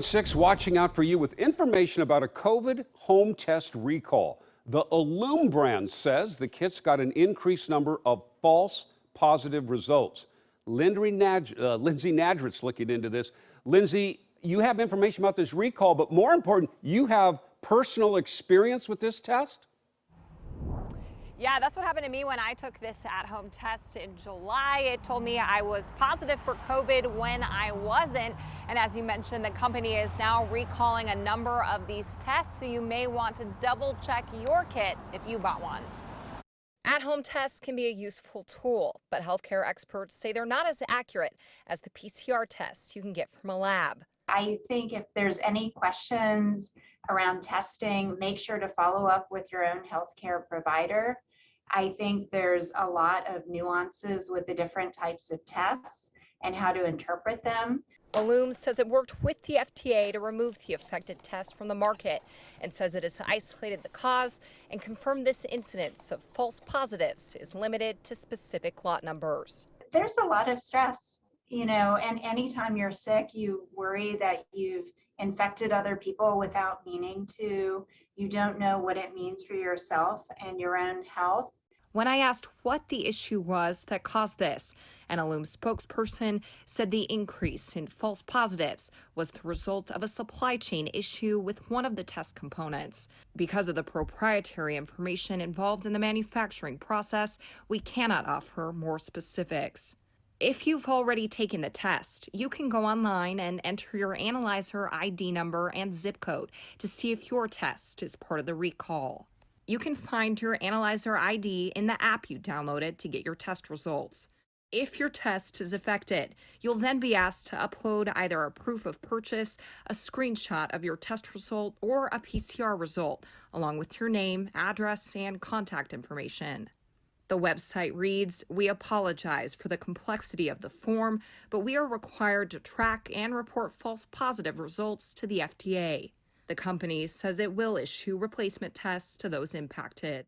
6 watching out for you with information about a COVID home test recall. The Illume brand says the kit's got an increased number of false positive results. Lindsay Nadrit's looking into this. Lindsay, you have information about this recall, but more important, you have personal experience with this test? Yeah, that's what happened to me when I took this at-home test in July. It told me I was positive for COVID when I wasn't. And as you mentioned, the company is now recalling a number of these tests, so you may want to double check your kit if you bought one. At-home tests can be a useful tool, but healthcare experts say they're not as accurate as the PCR tests you can get from a lab. I think if there's any questions around testing, make sure to follow up with your own healthcare provider. I think there's a lot of nuances with the different types of tests and how to interpret them. Illume says it worked with the FDA to remove the affected test from the market and says it has isolated the cause and confirmed this incidence of false positives is limited to specific lot numbers. There's a lot of stress, and anytime you're sick, you worry that you've infected other people without meaning to. You don't know what it means for yourself and your own health. When I asked what the issue was that caused this, an Illume spokesperson said the increase in false positives was the result of a supply chain issue with one of the test components. Because of the proprietary information involved in the manufacturing process, we cannot offer more specifics. If you've already taken the test, you can go online and enter your analyzer ID number and zip code to see if your test is part of the recall. You can find your analyzer ID in the app you downloaded to get your test results. If your test is affected, you'll then be asked to upload either a proof of purchase, a screenshot of your test result, or a PCR result, along with your name, address, and contact information. The website reads, "We apologize for the complexity of the form, but we are required to track and report false positive results to the FDA." The company says it will issue replacement tests to those impacted.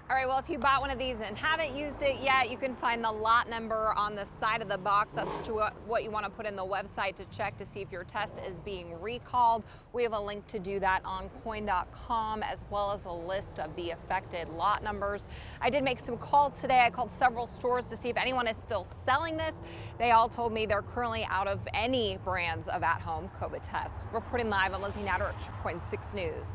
All right, well, if you bought one of these and haven't used it yet, you can find the lot number on the side of the box. That's what you want to put in the website to check to see if your test is being recalled. We have a link to do that on coin.com, as well as a list of the affected lot numbers. I did make some calls today. I called several stores to see if anyone is still selling this. They all told me they're currently out of any brands of at-home COVID tests. Reporting live, I'm Lindsay Nadrich, Coin 6 News.